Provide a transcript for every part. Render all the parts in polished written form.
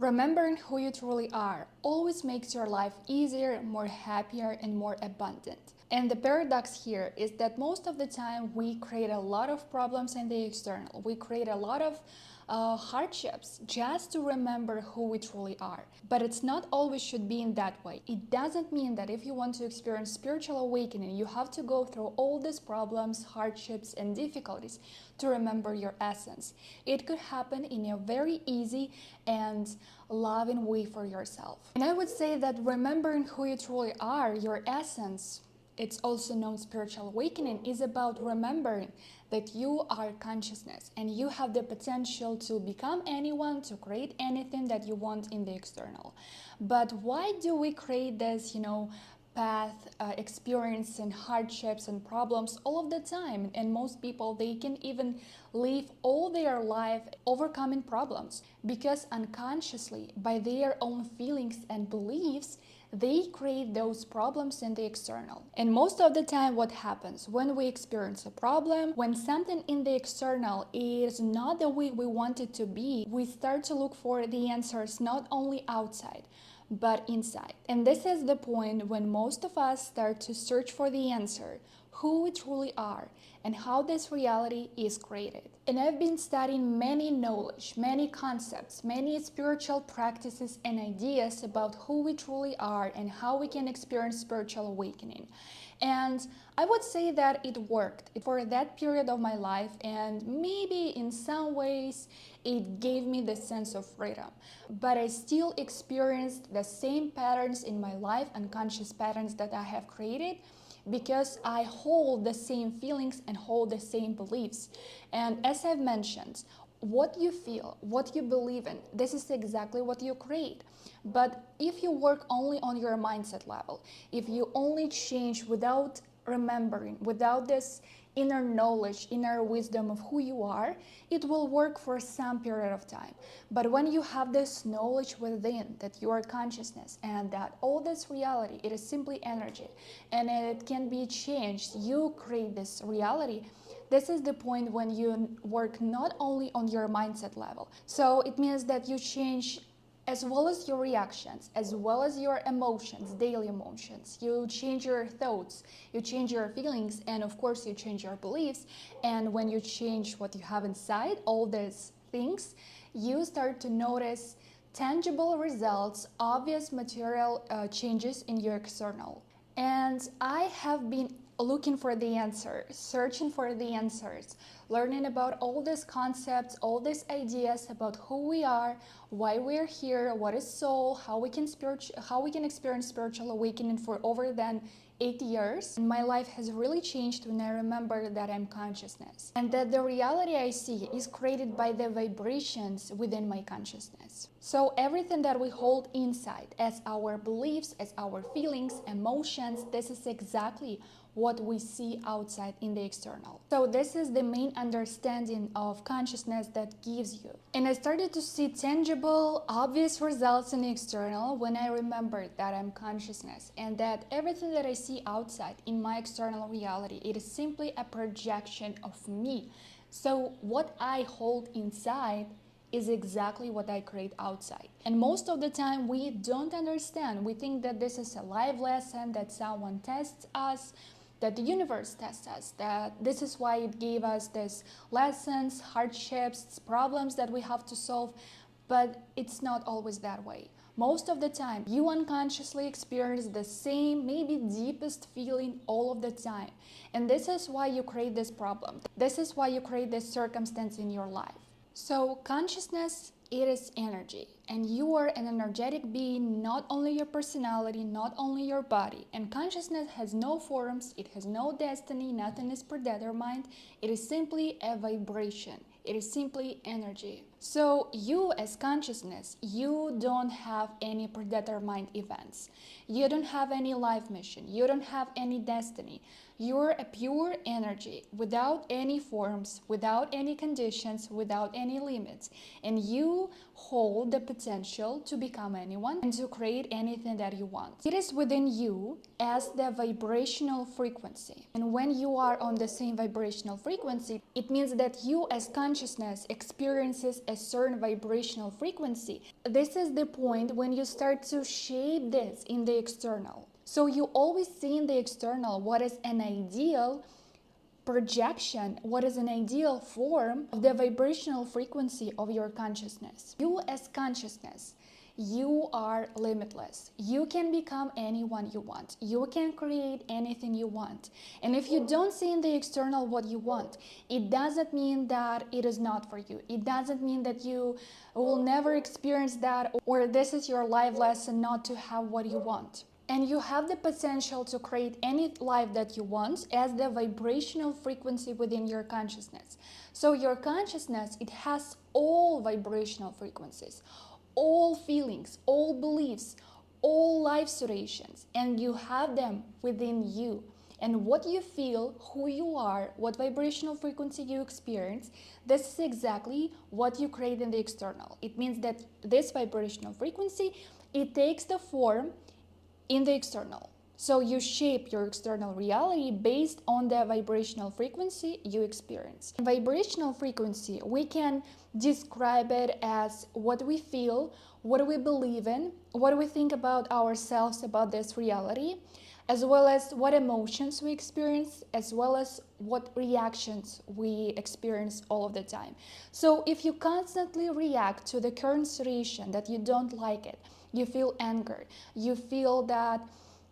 Remembering who you truly are always makes your life easier, more happier, and more abundant. And the paradox here is that most of the time we create a lot of problems in the external. We create a lot of hardships just to remember who we truly are. But it's not always should be in that way. It doesn't mean that if you want to experience spiritual awakening, you have to go through all these problems, hardships, and difficulties to remember your essence. It could happen in a very easy and loving way for yourself. And I would say that remembering who you truly are, your essence, it's also known spiritual awakening, is about remembering that you are consciousness and you have the potential to become anyone, to create anything that you want in the external. But why do we create this, path, experiencing hardships and problems all of the time? And most people, they can even live all their life overcoming problems because unconsciously, by their own feelings and beliefs, they create those problems in the external. And most of the time what happens when we experience a problem, when something in the external is not the way we want it to be, we start to look for the answers not only outside but inside. And this is the point when most of us start to search for the answer, who we truly are, and how this reality is created. And I've been studying many knowledge, many concepts, many spiritual practices and ideas about who we truly are and how we can experience spiritual awakening. And I would say that it worked for that period of my life, and maybe in some ways it gave me the sense of freedom. But I still experienced the same patterns in my life, unconscious patterns that I have created, because I hold the same feelings and hold the same beliefs. And as I've mentioned, what you feel, what you believe in, this is exactly what you create. But if you work only on your mindset level, if you only change without remembering, without this inner knowledge, inner wisdom of who you are, it will work for some period of time. But when you have this knowledge within that you are consciousness and that all this reality, it is simply energy and it can be changed, you create this reality. This is the point when you work not only on your mindset level. So it means that you change as well as your reactions, as well as your emotions, daily emotions. You change your thoughts, you change your feelings, and of course you change your beliefs. And when you change what you have inside, all these things, you start to notice tangible results, obvious material changes in your external. And I have been looking for the answer, searching for the answers, learning about all these concepts, all these ideas about who we are, why we're here, what is soul, how we can experience spiritual awakening for over than 8 years. And my life has really changed when I remember that I'm consciousness and that the reality I see is created by the vibrations within my consciousness. So everything that we hold inside as our beliefs, as our feelings, emotions, this is exactly what we see outside in the external. So this is the main understanding of consciousness that gives you. And I started to see tangible, obvious results in the external when I remembered that I'm consciousness and that everything that I see outside in my external reality, it is simply a projection of me. So what I hold inside is exactly what I create outside. And most of the time we don't understand. We think that this is a live lesson, that someone tests us, that the universe tests us, that this is why it gave us these lessons, hardships, problems that we have to solve. But it's not always that way. Most of the time, you unconsciously experience the same, maybe deepest feeling all of the time. And this is why you create this problem. This is why you create this circumstance in your life. So consciousness, it is energy, and you are an energetic being, not only your personality, not only your body. And consciousness has no forms, it has no destiny, nothing is predetermined. It is simply a vibration. It is simply energy. So you as consciousness, you don't have any predetermined events. You don't have any life mission. You don't have any destiny. You're a pure energy without any forms, without any conditions, without any limits. And you hold the potential to become anyone and to create anything that you want. It is within you as the vibrational frequency. And when you are on the same vibrational frequency, it means that you as consciousness experiences a certain vibrational frequency. This is the point when you start to shape this in the external. So you always see in the external what is an ideal projection, what is an ideal form of the vibrational frequency of your consciousness. You as consciousness, you are limitless. You can become anyone you want. You can create anything you want. And if you don't see in the external what you want, it doesn't mean that it is not for you. It doesn't mean that you will never experience that, or this is your life lesson not to have what you want. And you have the potential to create any life that you want as the vibrational frequency within your consciousness. So your consciousness, it has all vibrational frequencies, all feelings, all beliefs, all life situations, and you have them within you. And what you feel, who you are, what vibrational frequency you experience, this is exactly what you create in the external. It means that this vibrational frequency, it takes the form in the external. So you shape your external reality based on the vibrational frequency you experience. Vibrational frequency, we can describe it as what we feel, what we believe in, what we think about ourselves, about this reality, as well as what emotions we experience, as well as what reactions we experience all of the time. So if you constantly react to the current situation that you don't like it, you feel anger, you feel that,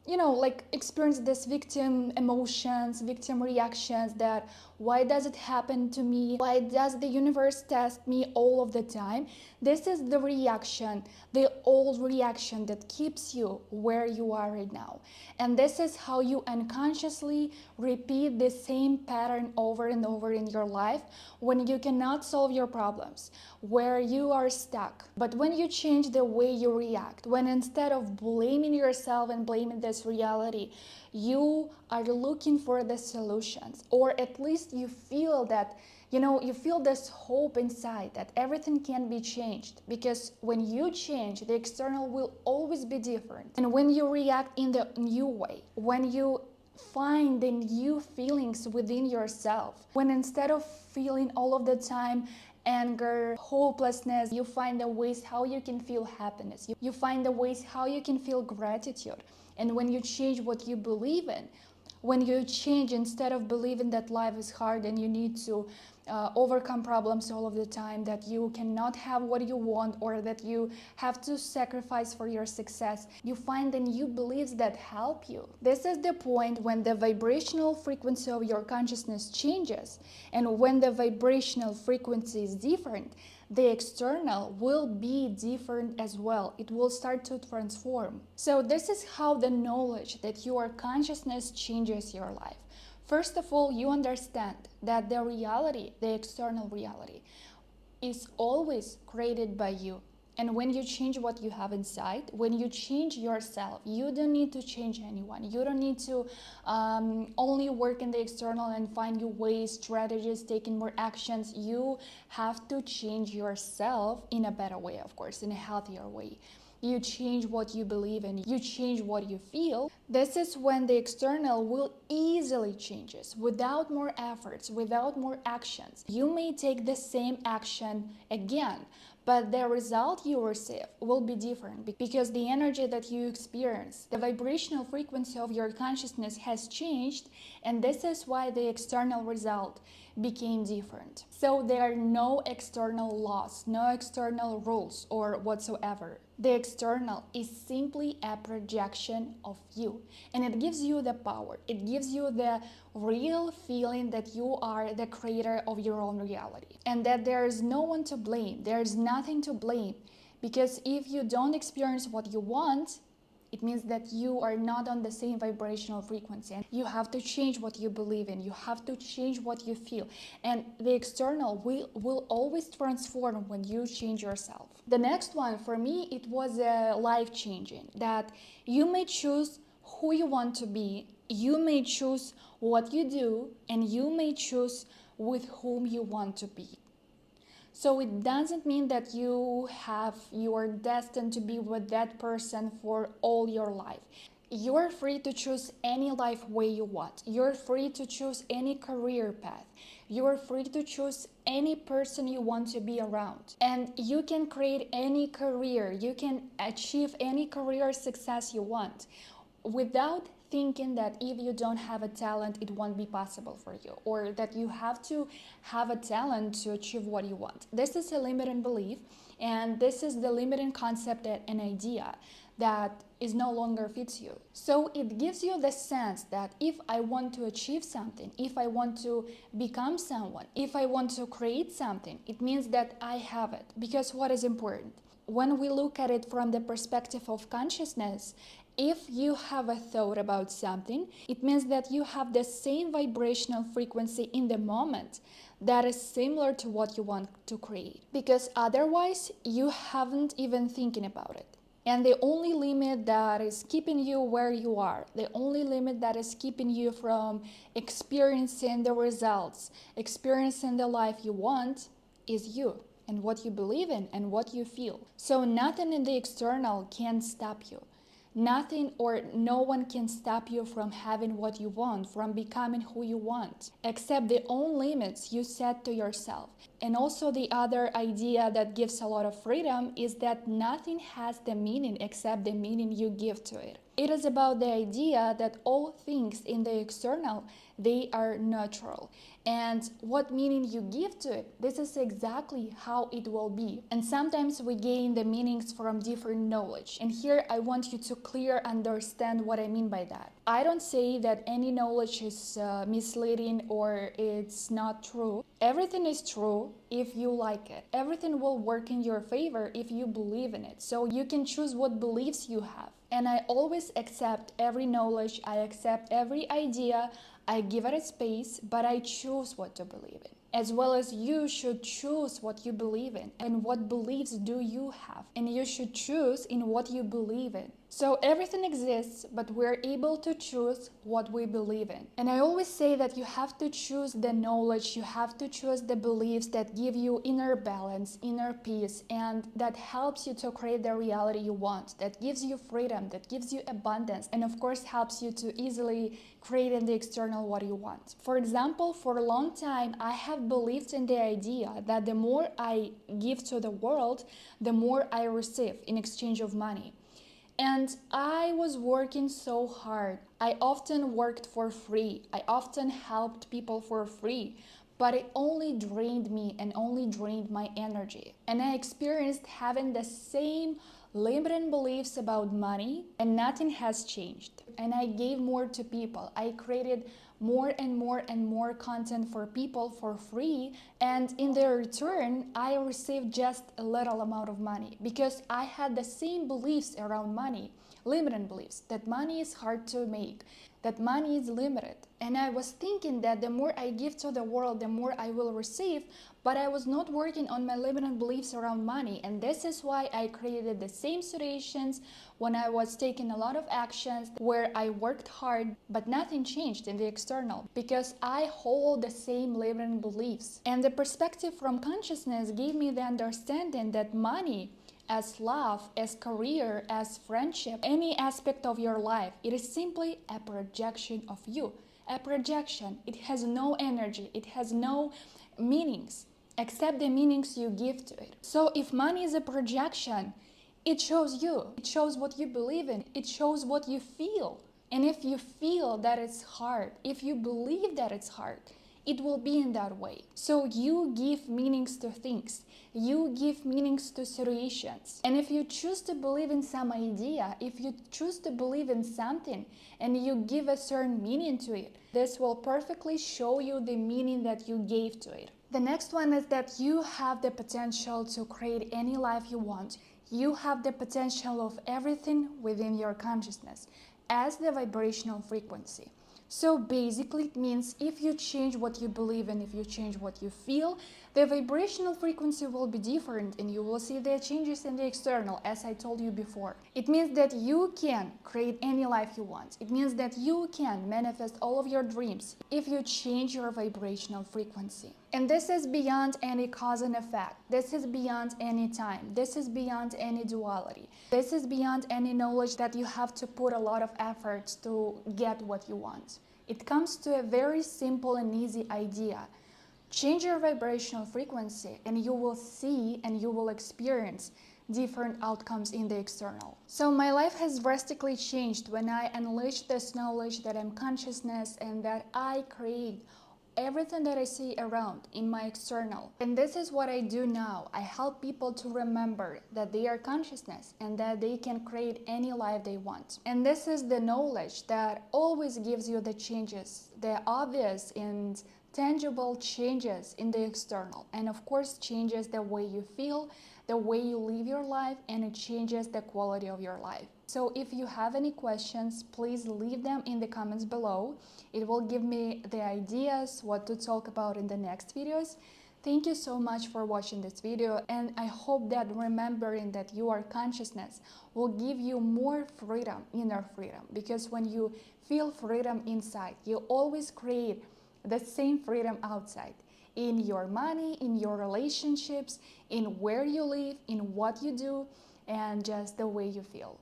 like experience this victim emotions, victim reactions, that why does it happen to me? Why does the universe test me all of the time? This is the reaction, the old reaction that keeps you where you are right now. And this is how you unconsciously repeat the same pattern over and over in your life when you cannot solve your problems, where you are stuck. But when you change the way you react, when instead of blaming yourself and blaming this reality, you are looking for the solutions, or at least you feel that, you feel this hope inside that everything can be changed, because when you change, the external will always be different. And when you react in the new way, when you find the new feelings within yourself, when instead of feeling all of the time anger, hopelessness, you find the ways how you can feel happiness. You find the ways how you can feel gratitude. And when you change what you believe in, when you change, instead of believing that life is hard and you need to overcome problems all of the time, that you cannot have what you want, or that you have to sacrifice for your success, you find the new beliefs that help you. This is the point when the vibrational frequency of your consciousness changes, and when the vibrational frequency is different, the external will be different as well. It will start to transform. So this is how the knowledge that your consciousness changes your life. First of all, you understand that the reality, the external reality, is always created by you. And when you change what you have inside, when you change yourself, you don't need to change anyone. You don't need to only work in the external and find new ways, strategies, taking more actions. You have to change yourself in a better way, of course, in a healthier way. You change what you believe in, you change what you feel. This is when the external will easily changes without more efforts, without more actions. You may take the same action again, but the result you receive will be different, because the energy that you experience, the vibrational frequency of your consciousness has changed, and this is why the external result became different. So there are no external laws, no external rules or whatsoever. The external is simply a projection of you, and it gives you the power. It gives you the real feeling that you are the creator of your own reality, and that there is no one to blame. There is nothing to blame, because if you don't experience what you want, it means that you are not on the same vibrational frequency, and you have to change what you believe in. You have to change what you feel, and the external will always transform when you change yourself. The next one for me, it was life-changing, that you may choose who you want to be you may choose what you do, and you may choose with whom you want to be. So it doesn't mean that you are destined to be with that person for all your life. You're free to choose any life way you want. You're free to choose any career path. You're free to choose any person you want to be around. And you can create any career. You can achieve any career success you want without thinking that if you don't have a talent, it won't be possible for you, or that you have to have a talent to achieve what you want. This is a limiting belief, and this is the limiting concept and an idea that is no longer fits you. So it gives you the sense that if I want to achieve something, if I want to become someone, if I want to create something, it means that I have it. Because what is important? When we look at it from the perspective of consciousness, if you have a thought about something, it means that you have the same vibrational frequency in the moment that is similar to what you want to create. Because otherwise, you haven't even thinking about it. And the only limit that is keeping you where you are, the only limit that is keeping you from experiencing the results, experiencing the life you want, is you and what you believe in and what you feel. So nothing in the external can stop you. Nothing or no one can stop you from having what you want, from becoming who you want, except the own limits you set to yourself. And also the other idea that gives a lot of freedom is that nothing has the meaning except the meaning you give to it. It is about the idea that all things in the external, they are neutral. And what meaning you give to it, this is exactly how it will be. And sometimes we gain the meanings from different knowledge. And here I want you to clear understand what I mean by that. I don't say that any knowledge is misleading or it's not true. Everything is true if you like it. Everything will work in your favor if you believe in it. So you can choose what beliefs you have. And I always accept every knowledge, I accept every idea, I give it a space, but I choose what to believe in. As well as you should choose what you believe in and what beliefs do you have. And you should choose in what you believe in. So everything exists, but we're able to choose what we believe in. And I always say that you have to choose the knowledge, you have to choose the beliefs that give you inner balance, inner peace, and that helps you to create the reality you want, that gives you freedom, that gives you abundance, and of course helps you to easily create in the external what you want. For example, for a long time, I have believed in the idea that the more I give to the world, the more I receive in exchange of money. And I was working so hard. I often worked for free. I often helped people for free, but it only drained me and only drained my energy. And I experienced having the same limiting beliefs about money, and nothing has changed. And I gave more to people. I created more and more and more content for people for free, and in their return I received just a little amount of money because I had the same beliefs around money, limiting beliefs that money is hard to make, that money is limited. And I was thinking that the more I give to the world, the more I will receive, but I was not working on my limiting beliefs around money. And this is why I created the same situations when I was taking a lot of actions where I worked hard, but nothing changed in the external because I hold the same limiting beliefs. And the perspective from consciousness gave me the understanding that money, as love, as career, as friendship, any aspect of your life, it is simply a projection of you. A projection. It has no energy. It has no meanings except the meanings you give to it. So if money is a projection, it shows you. It shows what you believe in. It shows what you feel. And if you feel that it's hard, if you believe that it's hard, it will be in that way. So you give meanings to things. You give meanings to situations. And if you choose to believe in some idea, if you choose to believe in something and you give a certain meaning to it, this will perfectly show you the meaning that you gave to it. The next one is that you have the potential to create any life you want. You have the potential of everything within your consciousness as the vibrational frequency. So basically it means if you change what you believe in, if you change what you feel, The vibrational frequency will be different and you will see the changes in the external, as I told you before. It means that you can create any life you want. It means that you can manifest all of your dreams if you change your vibrational frequency. And this is beyond any cause and effect. This is beyond any time. This is beyond any duality. This is beyond any knowledge that you have to put a lot of effort to get what you want. It comes to a very simple and easy idea. Change your vibrational frequency and you will see and you will experience different outcomes in the external. So my life has drastically changed when I unleashed this knowledge that I'm consciousness and that I create everything that I see around in my external. And this is what I do now. I help people to remember that they are consciousness and that they can create any life they want. And this is the knowledge that always gives you the changes, the obvious and tangible changes in the external, and of course changes the way you feel, the way you live your life, and it changes the quality of your life. So if you have any questions, please leave them in the comments below. It will give me the ideas what to talk about in the next videos. Thank you so much for watching this video, and I hope that remembering that you are consciousness will give you more freedom, inner freedom, because when you feel freedom inside, you always create the same freedom outside, in your money, in your relationships, in where you live, in what you do, and just the way you feel.